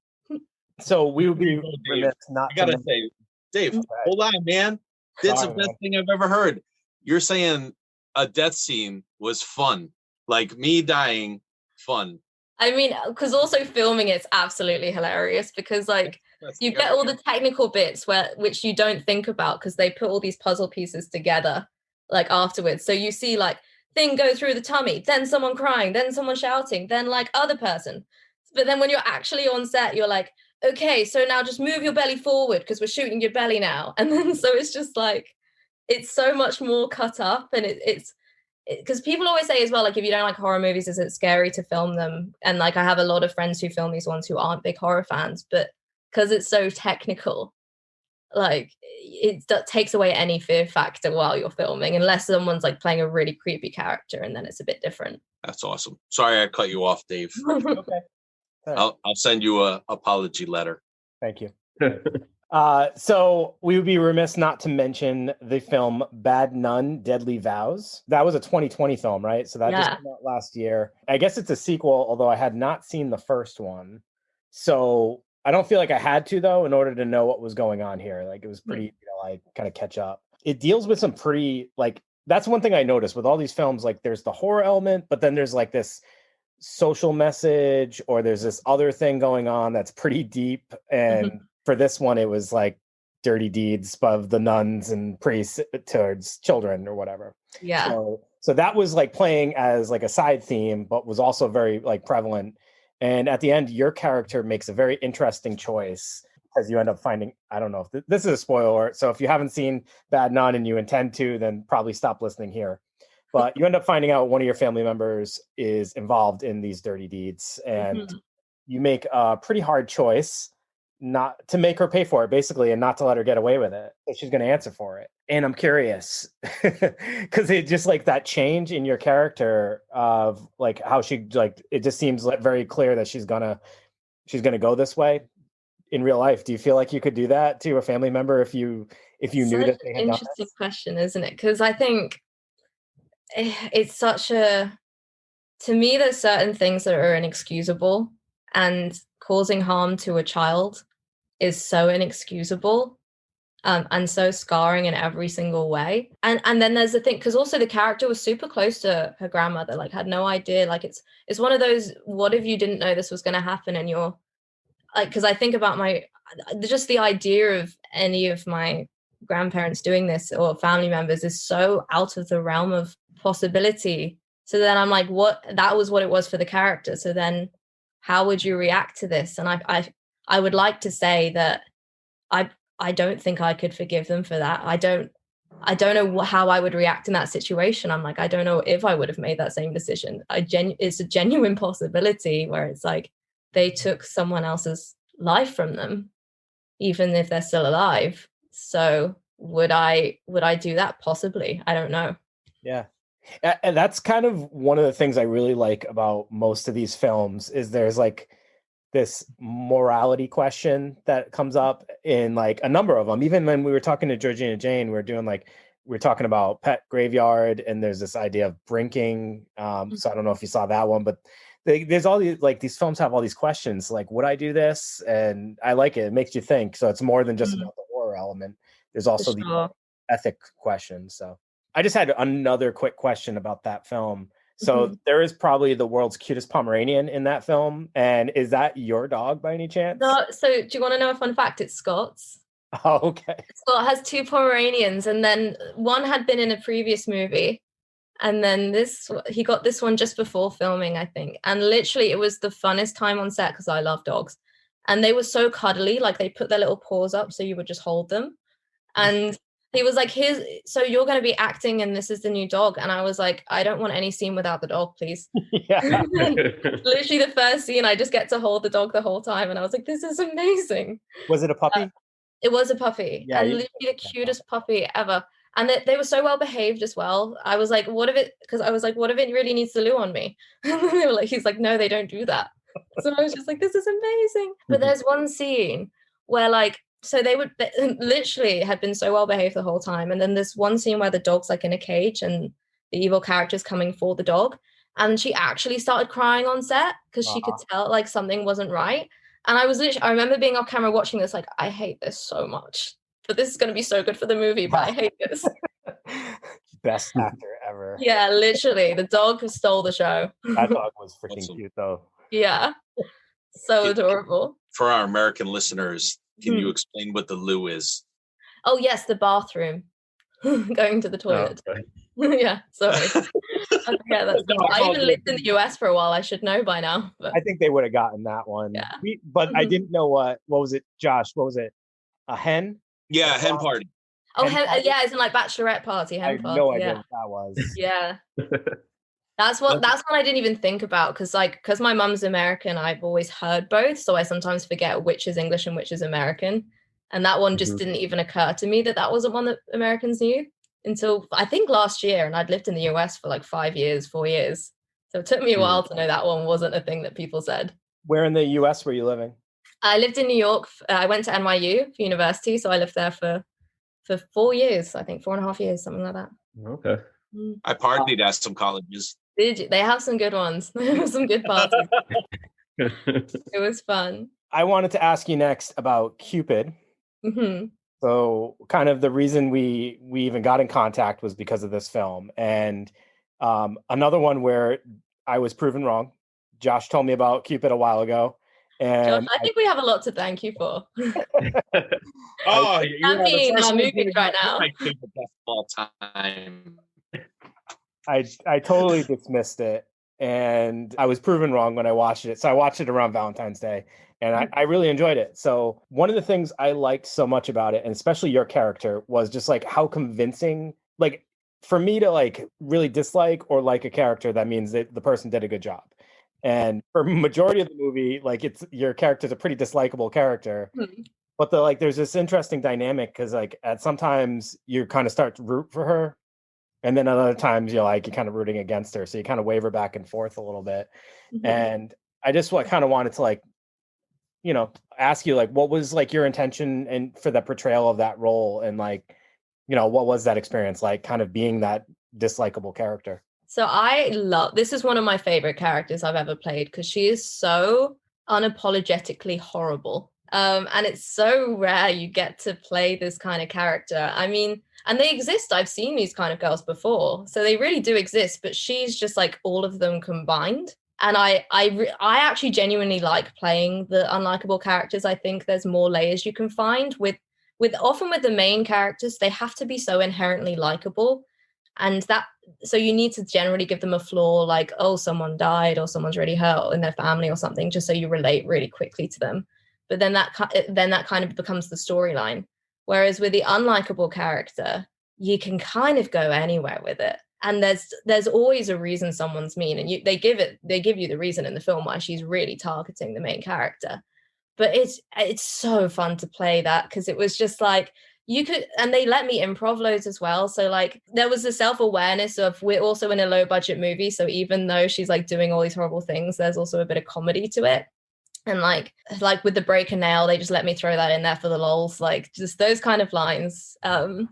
So we would be remiss not. I gotta say, Dave, hold on, man. That's the best thing I've ever heard. You're saying a death scene was fun, like me dying, fun. I mean, because also filming it's absolutely hilarious because like you get all the technical bits which you don't think about because they put all these puzzle pieces together like afterwards. So you see like thing go through the tummy, then someone crying, then someone shouting, then like other person. But then when you're actually on set, you're like, okay, so now just move your belly forward because we're shooting your belly now. And then so it's just like, it's so much more cut up and it's because people always say as well, like if you don't like horror movies, is it scary to film them? And like I have a lot of friends who film these ones who aren't big horror fans, but because it's so technical, like it takes away any fear factor while you're filming, unless someone's like playing a really creepy character, and then it's a bit different. That's awesome. Sorry I cut you off, Dave. Okay. I'll send you a apology letter. Thank you. So we would be remiss not to mention the film Bad Nun, Deadly Vows. That was a 2020 film, right? So that just came out last year. I guess it's a sequel, although I had not seen the first one. So I don't feel like I had to, though, in order to know what was going on here. Like it was pretty, like kind of catch up. It deals with some pretty, like, that's one thing I noticed with all these films. Like there's the horror element, but then there's like this social message or there's this other thing going on that's pretty deep. And for this one, it was like dirty deeds of the nuns and priests towards children or whatever. Yeah. So that was like playing as like a side theme, but was also very like prevalent. And at the end, your character makes a very interesting choice because you end up finding, I don't know if this is a spoiler. So if you haven't seen Bad Nun and you intend to, then probably stop listening here. But you end up finding out one of your family members is involved in these dirty deeds. And you make a pretty hard choice not to make her pay for it, basically, and not to let her get away with it. So she's going to answer for it. And I'm curious because it just like that change in your character of like how she like it just seems like very clear that she's gonna go this way in real life. Do you feel like you could do that to a family member if you knew that they had done interesting question, isn't it? Because I think it's such a, to me, there's certain things that are inexcusable, and causing harm to a child is so inexcusable. And so scarring in every single way. And then there's the thing, because also the character was super close to her grandmother, like had no idea. Like it's one of those, what if you didn't know this was going to happen? And you're like, because I think about just the idea of any of my grandparents doing this or family members is so out of the realm of possibility. So then I'm like, that was what it was for the character. So then how would you react to this? And I would like to say that I don't think I could forgive them for that. I don't know how I would react in that situation. I'm like, I don't know if I would have made that same decision. It's a genuine possibility where it's like they took someone else's life from them, even if they're still alive. So would I do that? Possibly. I don't know. Yeah. And that's kind of one of the things I really like about most of these films is there's like this morality question that comes up in like a number of them. Even when we were talking to Georgina Jane, we're talking about Pet Graveyard, and there's this idea of brinking. So I don't know if you saw that one, but there's all these, like these films have all these questions, like, would I do this? And I like it. It makes you think. So it's more than just about the horror element. There's also the ethic questions. So I just had another quick question about that film. So there is probably the world's cutest Pomeranian in that film. And is that your dog by any chance? No. So do you want to know a fun fact? It's Scott's. Oh, okay. Scott has 2 Pomeranians, and then one had been in a previous movie. And then he got this one just before filming, I think. And literally it was the funnest time on set because I love dogs. And they were so cuddly, like they put their little paws up so you would just hold them. And he was like, so you're going to be acting and this is the new dog. And I was like, I don't want any scene without the dog, please. Yeah. Literally the first scene, I just get to hold the dog the whole time. And I was like, this is amazing. Was it a puppy? It was a puppy. Yeah, and literally the cutest puppy ever. And they were so well behaved as well. I was like, what if it really needs to loo on me? And they were like, he's like, no, they don't do that. So I was just like, this is amazing. But there's one scene where like, so they literally had been so well behaved the whole time. And then there's one scene where the dog's like in a cage and the evil character's coming for the dog. And she actually started crying on set because she could tell like something wasn't right. And I remember being off camera watching this, like, I hate this so much, but this is going to be so good for the movie, but I hate this. Best actor ever. Yeah, literally. The dog stole the show. That dog was freaking Awesome. cute though. Yeah. So adorable. For our American listeners, can you explain what the loo is? Oh, yes, the bathroom. Going to the toilet. Oh, okay. Yeah, sorry. I forget that. I even lived in the US for a while. I should know by now. But... I think they would have gotten that one. Yeah. But I didn't know what was it, Josh? What was it? A hen? Yeah, hen party. Oh, yeah, it's like bachelorette party, hen party. I had no idea what that was. Yeah. That's one I didn't even think about because my mum's American, I've always heard both. So I sometimes forget which is English and which is American. And that one just didn't even occur to me that wasn't one that Americans knew until I think last year. And I'd lived in the US for like 4 years. So it took me a while to know that one wasn't a thing that people said. Where in the US were you living? I lived in New York. I went to NYU for university. So I lived there for 4 years, I think 4.5 years, something like that. Okay. I partied at some colleges. Did you? They have some good ones. There were some good parties. It was fun. I wanted to ask you next about Cupid. So kind of the reason we even got in contact was because of this film. And another one where I was proven wrong. Josh told me about Cupid a while ago. And Josh, I think we have a lot to thank you for. Oh, you're being in our movies right now. My favorite best of all time. I totally dismissed it, and I was proven wrong when I watched it. So I watched it around Valentine's Day, and I really enjoyed it. So one of the things I liked so much about it, and especially your character, was just like how convincing, like for me to like really dislike or like a character, that means that the person did a good job. And for majority of the movie, like your character's a pretty dislikable character. But there's this interesting dynamic because like sometimes you kind of start to root for her. And then other times you're kind of rooting against her. So you kind of waver back and forth a little bit. And I just kind of wanted to ask you what was your intention and for the portrayal of that role, and what was that experience like, kind of being that dislikable character? So this is one of my favorite characters I've ever played because she is so unapologetically horrible. And it's so rare you get to play this kind of character. I mean, and they exist. I've seen these kind of girls before. So they really do exist, but she's just like all of them combined. And I actually genuinely like playing the unlikable characters. I think there's more layers you can find often with the main characters. They have to be so inherently likable. And so you need to generally give them a flaw, like, oh, someone died or someone's really hurt in their family or something, just so you relate really quickly to them. But then that kind of becomes the storyline. Whereas with the unlikable character, you can kind of go anywhere with it. And there's always a reason someone's mean. And they give you the reason in the film why she's really targeting the main character. But it's so fun to play that because it was just like, and they let me improv loads as well. So there was a self-awareness of we're also in a low budget movie. So even though she's doing all these horrible things, there's also a bit of comedy to it. And like with the break a nail, they just let me throw that in there for the lols, just those kind of lines. And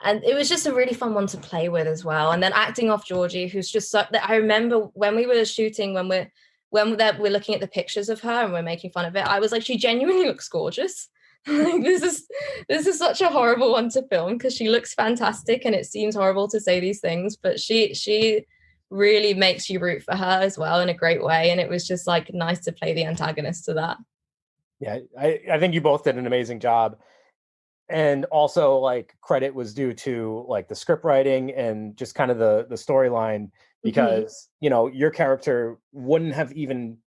it was just a really fun one to play with as well. And then acting off Georgie, who's just so, I remember when we were shooting, when we're looking at the pictures of her and we're making fun of it, I was like, she genuinely looks gorgeous. This is such a horrible one to film because she looks fantastic, and it seems horrible to say these things, but she really makes you root for her as well in a great way. And it was just nice to play the antagonist to that. Yeah, I think you both did an amazing job. And also credit was due to the script writing and just kind of the storyline, because your character wouldn't have even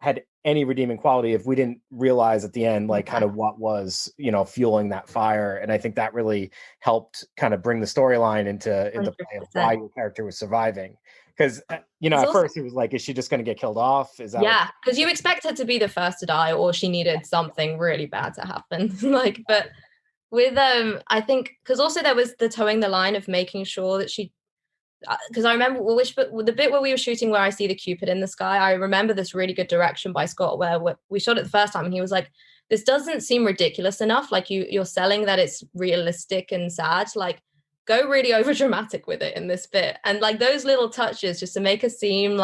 had any redeeming quality if we didn't realize at the end kind of what was fueling that fire. And I think that really helped kind of bring the storyline into play of why your character was surviving. Because at first it was is she just going to get killed off? Is that because you expect her to be the first to die, or she needed something really bad to happen. But with I think because also there was the towing the line of making sure that she, because I remember the bit where we were shooting where I see the Cupid in the sky, I remember this really good direction by Scott where we shot it the first time and he was like, this doesn't seem ridiculous enough, you're selling that it's realistic and sad, go really over dramatic with it in this bit. And those little touches just to make us seem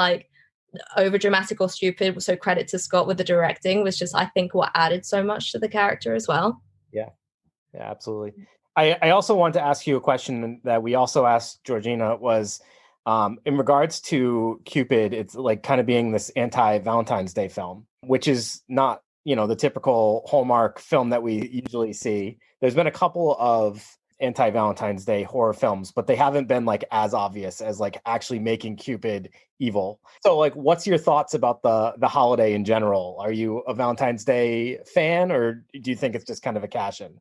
over dramatic or stupid, so credit to Scott with the directing, was just I think what added so much to the character as well. Yeah absolutely. I also wanted to ask you a question that we also asked Georgina, was In regards to Cupid, it's like kind of being this anti-Valentine's Day film, which is not, the typical Hallmark film that we usually see. There's been a couple of anti-Valentine's Day horror films, but they haven't been like as obvious as like actually making Cupid evil. So like, what's your thoughts about the holiday in general? Are you a Valentine's Day fan, or do you think it's just kind of a cash-in?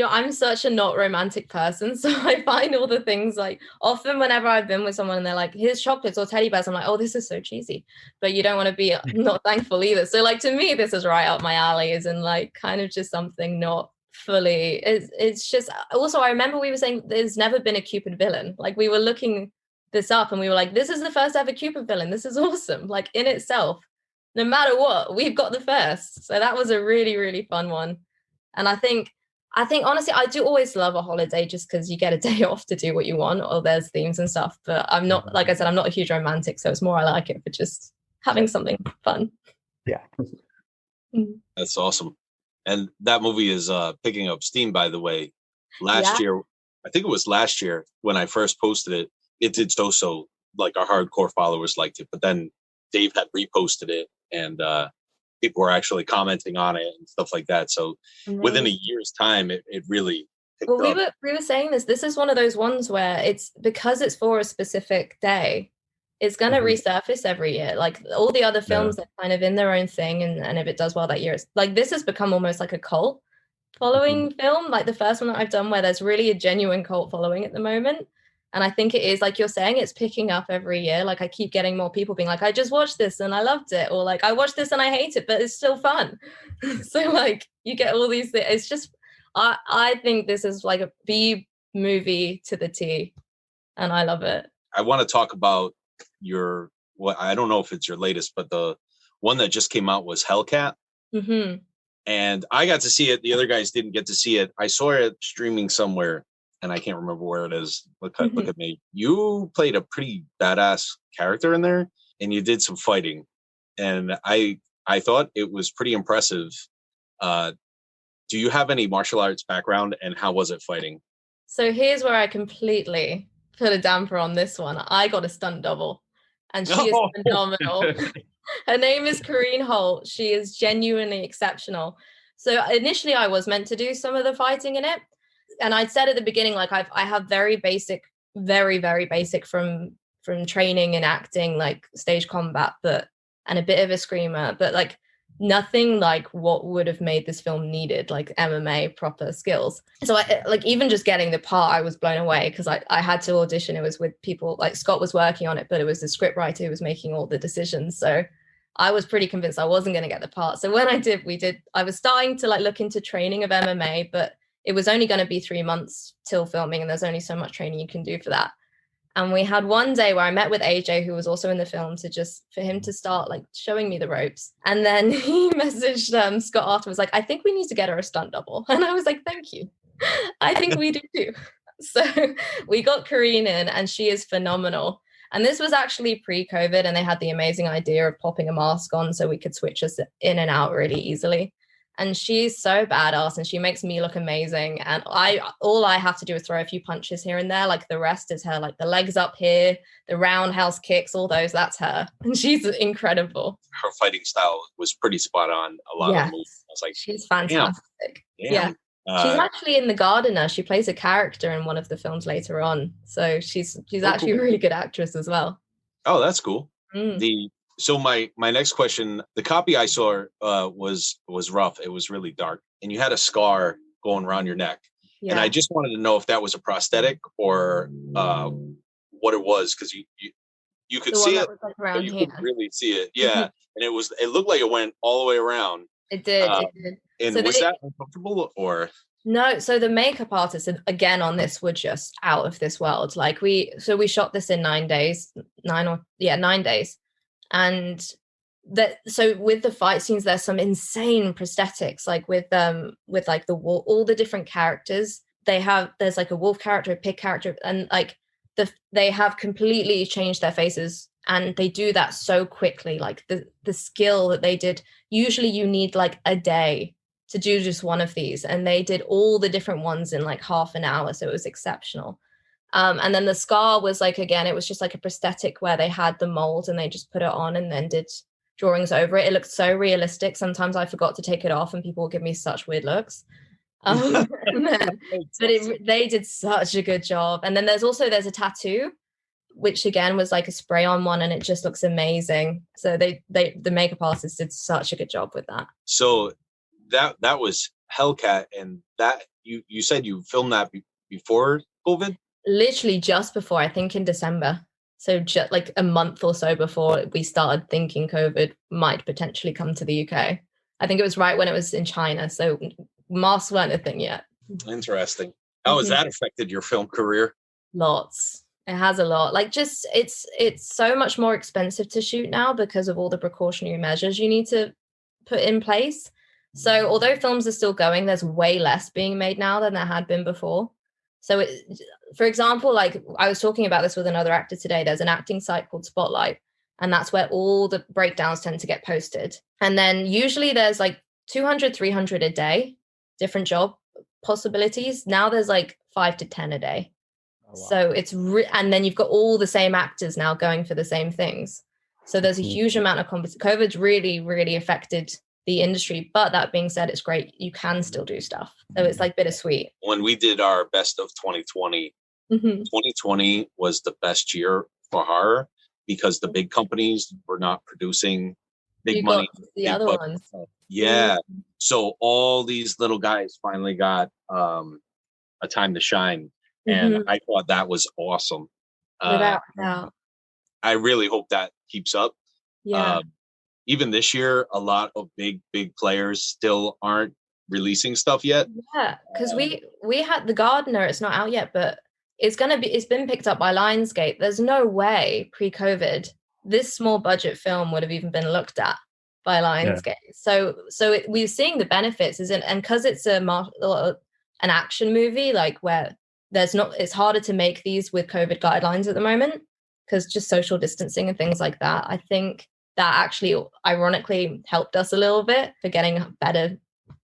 I'm such a not romantic person, so I find all the things like often whenever I've been with someone and they're like, here's chocolates or teddy bears, I'm like, oh, this is so cheesy, but you don't want to be not thankful either. So like, to me, this is right up my alley, as in like kind of just something not fully, it's just, also I remember we were saying there's never been a Cupid villain. Like we were looking this up and we were like, this is the first ever Cupid villain. This is awesome. Like in itself, no matter what, we've got the first. So that was a really, really fun one. And I think honestly, I do always love a holiday just because you get a day off to do what you want, or there's themes and stuff. But I'm not, like I said, I'm not a huge romantic, so it's more I like it for just having something fun. Yeah. That's awesome. And that movie is picking up steam, by the way. Last year, I think it was last year when I first posted it did so like our hardcore followers liked it. But then Dave had reposted it and people were actually commenting on it and stuff like that. So within a year's time, it really picked up. We were saying this is one of those ones where it's because it's for a specific day, it's going to resurface every year. Like all the other films are kind of in their own thing. And if it does well that year, it's like, this has become almost like a cult following film. Like the first one that I've done where there's really a genuine cult following at the moment. And I think it is, like you're saying, it's picking up every year. Like I keep getting more people being like, I just watched this and I loved it. Or like, I watched this and I hate it, but it's still fun. So like you get all these things. It's just, I think this is like a B movie to the T. And I love it. I want to talk about I don't know if it's your latest, but the one that just came out was Hellcat. And I got to see it. The other guys didn't get to see it. I saw it streaming somewhere and I can't remember where it is. Look at me. You played a pretty badass character in there and you did some fighting. And I thought it was pretty impressive. Do you have any martial arts background and how was it fighting? So here's where I completely put a damper on this one. I got a stunt double and she is phenomenal. Her name is Corrine Holt. She is genuinely exceptional. So initially I was meant to do some of the fighting in it. And I'd said at the beginning, like I have very basic, very, very basic from training and acting, like stage combat, and a bit of a screamer, but like nothing like what would have made this film needed, like MMA proper skills. So I, like even just getting the part, I was blown away because I had to audition. It was with people like Scott was working on it, but it was the script writer who was making all the decisions. So I was pretty convinced I wasn't going to get the part. So when I was starting to like look into training of MMA, but it was only going to be 3 months till filming and there's only so much training you can do for that. And we had one day where I met with AJ, who was also in the film, for him to start like showing me the ropes. And then he messaged Scott afterwards, like, I think we need to get her a stunt double. And I was like, thank you. I think we do too. So we got Corrine in and she is phenomenal. And this was actually pre-COVID and they had the amazing idea of popping a mask on so we could switch us in and out really easily. And she's so badass and she makes me look amazing. And all I have to do is throw a few punches here and there. Like the rest is her, like the legs up here, the roundhouse kicks, all those, that's her. And she's incredible. Her fighting style was pretty spot on a lot of the movies. I was like, she's fantastic. Damn. Yeah. She's actually in The Gardener. She plays a character in one of the films later on. So she's actually a really good actress as well. Oh, that's cool. So my next question, the copy I saw was rough. It was really dark. And you had a scar going around your neck. Yeah. And I just wanted to know if that was a prosthetic or what it was, because you could see it, like but you couldn't really see it. Yeah. And it looked like it went all the way around. It did. And so was that uncomfortable or? No, so the makeup artists again on this were just out of this world. Like we shot this in 9 days. 9 days. And so with the fight scenes, there's some insane prosthetics, like with like the wall, all the different characters there's like a wolf character, a pig character, and like they have completely changed their faces, and they do that so quickly. Like the skill that they did, usually you need like a day to do just one of these, and they did all the different ones in like half an hour, so it was exceptional. And then the scar was like, again, it was just like a prosthetic where they had the mold and they just put it on and then did drawings over it. It looked so realistic. Sometimes I forgot to take it off and people would give me such weird looks. But they did such a good job. And then there's a tattoo, which again was like a spray on one, and it just looks amazing. So the makeup artist did such a good job with that. So that was Hellcat, and that you said you filmed that before COVID? Literally just before, I think in December. So just like a month or so before we started thinking COVID might potentially come to the UK. I think it was right when it was in China. So masks weren't a thing yet. Interesting. How has that affected your film career? Lots. It has a lot. Like, just it's so much more expensive to shoot now because of all the precautionary measures you need to put in place. So although films are still going, there's way less being made now than there had been before. So for example, like I was talking about this with another actor today, there's an acting site called Spotlight, and that's where all the breakdowns tend to get posted. And then usually there's like 200, 300 a day, different job possibilities. Now there's like 5 to 10 a day. Oh, wow. So it's and then you've got all the same actors now going for the same things. So there's a huge amount of competition. COVID's really, really affected the industry. But that being said, it's great. You can still do stuff. So it's like bittersweet. When we did our best of 2020, 2020 was the best year for horror because the big companies were not producing big money. The other ones. Yeah. So all these little guys finally got a time to shine. And I thought that was awesome. Without doubt. I really hope that keeps up. Yeah. Even this year, a lot of big players still aren't releasing stuff yet. Yeah, because we had The Gardener. It's not out yet, but it's been picked up by Lionsgate. There's no way pre-COVID this small budget film would have even been looked at by Lionsgate. Yeah. So we're seeing the benefits, and because it's an action movie, like where it's harder to make these with COVID guidelines at the moment because just social distancing and things like that. I think that actually ironically helped us a little bit for getting better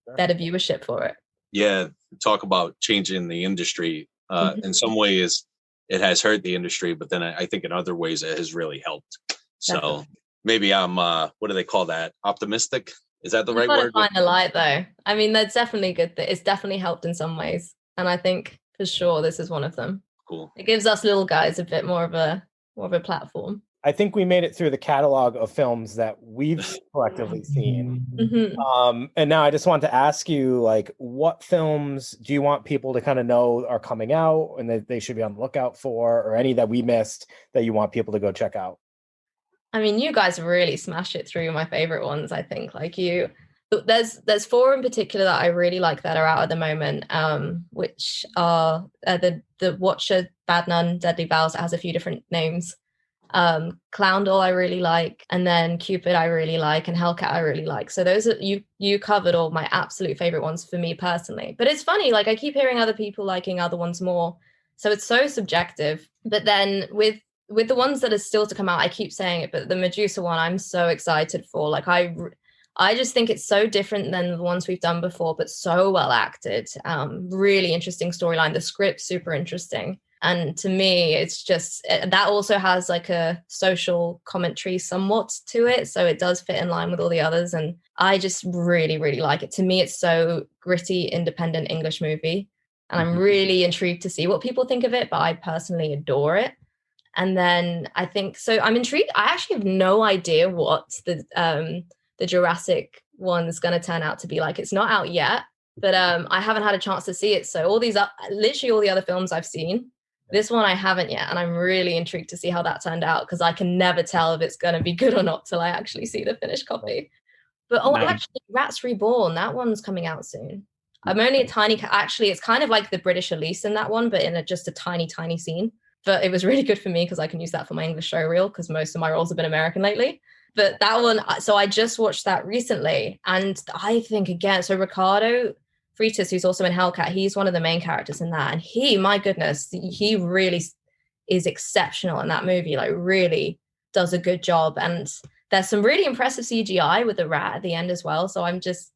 viewership for it. Yeah, talk about changing the industry. In some ways, it has hurt the industry, but then I think in other ways it has really helped. So definitely. Maybe I'm, what do they call that? Optimistic? Is that the right word? Find a light though. I mean, that's definitely good. It's definitely helped in some ways. And I think for sure this is one of them. Cool. It gives us little guys a bit more of a platform. I think we made it through the catalog of films that we've collectively seen. And now I just want to ask you, like, what films do you want people to kind of know are coming out and that they should be on the lookout for, or any that we missed that you want people to go check out? I mean, you guys really smashed it through my favorite ones, I think. Like there's 4 in particular that I really like that are out at the moment, which are the Watcher, Bad Nun, Deadly Vows. It has a few different names. Clowndoll I really like, and then Cupid I really like, and Hellcat I really like. So those are you covered all my absolute favorite ones for me personally. But it's funny, like I keep hearing other people liking other ones more, so it's so subjective. But then with the ones that are still to come out, I keep saying it, but the Medusa one I'm so excited for. Like I just think it's so different than the ones we've done before, but so well acted. Really interesting storyline. The script's super interesting. And to me, it's just, that also has like a social commentary somewhat to it. So it does fit in line with all the others. And I just really, really like it. To me, it's so gritty, independent English movie. And I'm really intrigued to see what people think of it, but I personally adore it. And then I think, so I'm intrigued. I actually have no idea what the Jurassic one's going to turn out to be like. It's not out yet, but I haven't had a chance to see it. So literally all the other films I've seen, this one I haven't yet, and I'm really intrigued to see how that turned out because I can never tell if it's going to be good or not till I actually see the finished copy. But actually, Rats Reborn, that one's coming out soon. I'm only a tiny, actually, it's kind of like the British Elise in that one, but in just a tiny, tiny scene. But it was really good for me because I can use that for my English show reel because most of my roles have been American lately. But that one, so I just watched that recently, and I think again, so Ricardo Freitas, who's also in Hellcat, he's one of the main characters in that. And my goodness, he really is exceptional in that movie, like really does a good job. And there's some really impressive CGI with the rat at the end as well. So I'm just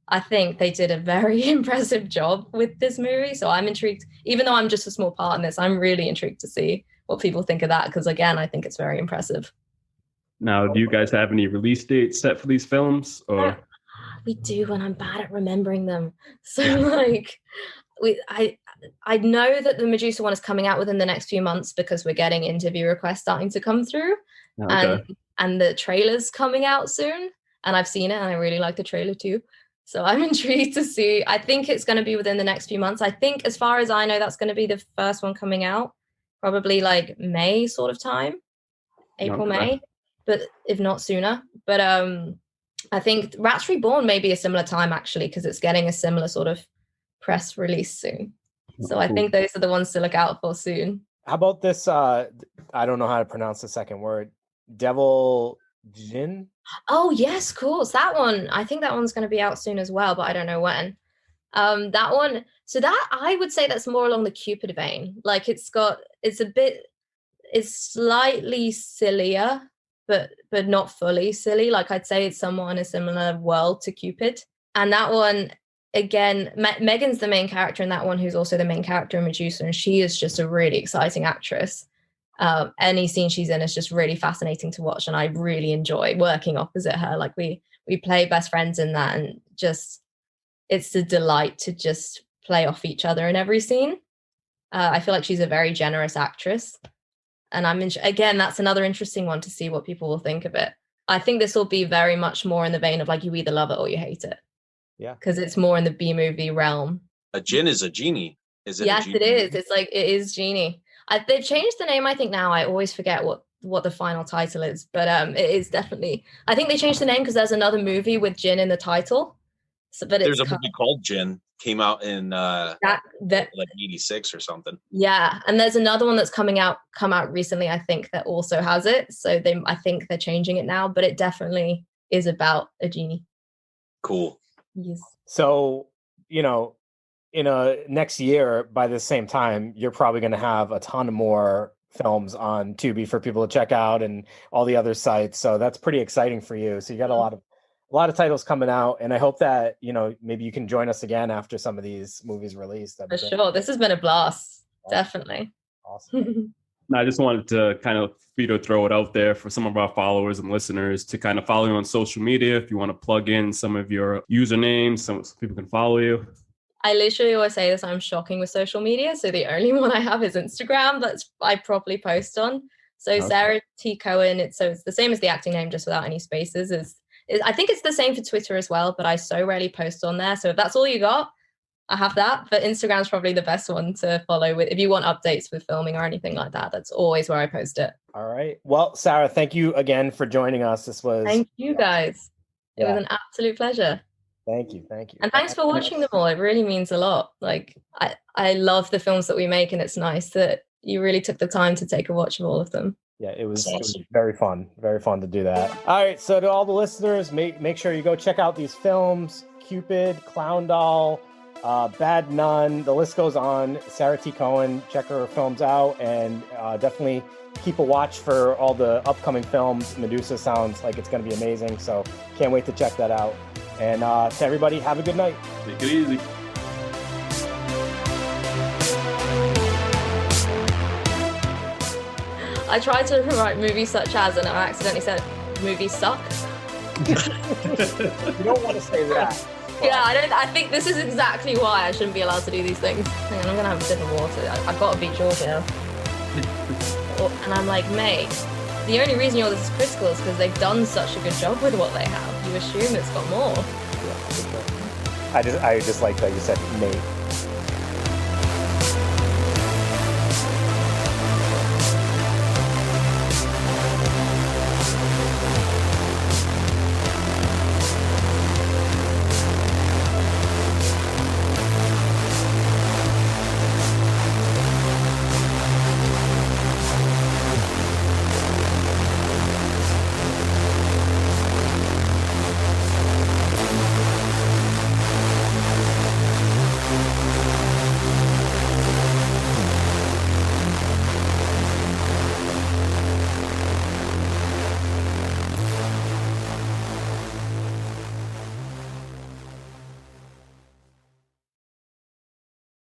I think they did a very impressive job with this movie. So I'm intrigued, even though I'm just a small part in this, I'm really intrigued to see what people think of that. Because again, I think it's very impressive. Now, do you guys have any release dates set for these films? Or we do, and I'm bad at remembering them. So like, I know that the Medusa one is coming out within the next few months because we're getting interview requests starting to come through, and the trailer's coming out soon. And I've seen it, and I really like the trailer too. So I'm intrigued to see. I think it's going to be within the next few months. I think, as far as I know, that's going to be the first one coming out, probably like May sort of time, April, May, but if not sooner. But I think Rats Reborn may be a similar time, actually, because it's getting a similar sort of press release soon. So I think those are the ones to look out for soon. How about this? I don't know how to pronounce the second word. Devil Jin? Oh, yes, of course. That one, I think that one's going to be out soon as well, but I don't know when. That one, so that I would say that's more along the Cupid vein. Like it's slightly sillier, but not fully silly. Like I'd say it's somewhat in a similar world to Cupid. And that one, again, Megan's the main character in that one, who's also the main character in Medusa, and she is just a really exciting actress. Any scene she's in is just really fascinating to watch, and I really enjoy working opposite her. Like we play best friends in that, and just it's a delight to just play off each other in every scene. I feel like she's a very generous actress, and again, that's another interesting one to see what people will think of it. I think this will be very much more in the vein of like you either love it or you hate it. Yeah, because it's more in the B movie realm. A djinn is a genie. Is it? Yes, it is. It's like it is genie. They've changed the name, I think, now. I always forget what the final title is, but it is definitely. I think they changed the name because there's another movie with Jinn in the title. So, but there's a movie called Jinn, came out in like 86 or something. Yeah, and there's another one that's come out recently, I think, that also has it. So I think they're changing it now, but it definitely is about a genie. Cool. Yes. So, in next year, by the same time, you're probably going to have a ton more films on Tubi for people to check out and all the other sites. So that's pretty exciting for you. So you got a lot of titles coming out, and I hope that maybe you can join us again after some of these movies release. For sure, this has been a blast. Awesome. Definitely. Awesome. I just wanted to kind of throw it out there for some of our followers and listeners to kind of follow you on social media. If you want to plug in some of your usernames, so people can follow you. I literally always say this, I'm shocking with social media. So the only one I have is Instagram that I properly post on. So okay. Sarah T. Cohen, it's the same as the acting name, just without any spaces. I think it's the same for Twitter as well, but I so rarely post on there. So if that's all you got, I have that. But Instagram's probably the best one to follow with if you want updates with filming or anything like that. That's always where I post it. All right. Well, Sarah, thank you again for joining us. Thank you guys. It was an absolute pleasure. Thank you. And thanks for watching them all. It really means a lot. Like I love the films that we make, and it's nice that you really took the time to take a watch of all of them. Yeah, it was very fun. Very fun to do that. All right. So to all the listeners, make sure you go check out these films: Cupid, Clowndoll, Bad Nun. The list goes on. Sarah T. Cohen, check her films out, and definitely keep a watch for all the upcoming films. Medusa sounds like it's going to be amazing. So can't wait to check that out. And to everybody, have a good night. Take it easy. I tried to write movies such as, and I accidentally said movies suck. You don't want to say that. Yeah, I think this is exactly why I shouldn't be allowed to do these things. Hang on, I'm going to have a sip of water. I've got to beat Georgia. And I'm like, mate, the only reason you're this is critical is because they've done such a good job with what they have. You assume it's got more. Yeah, I just like that you said mate.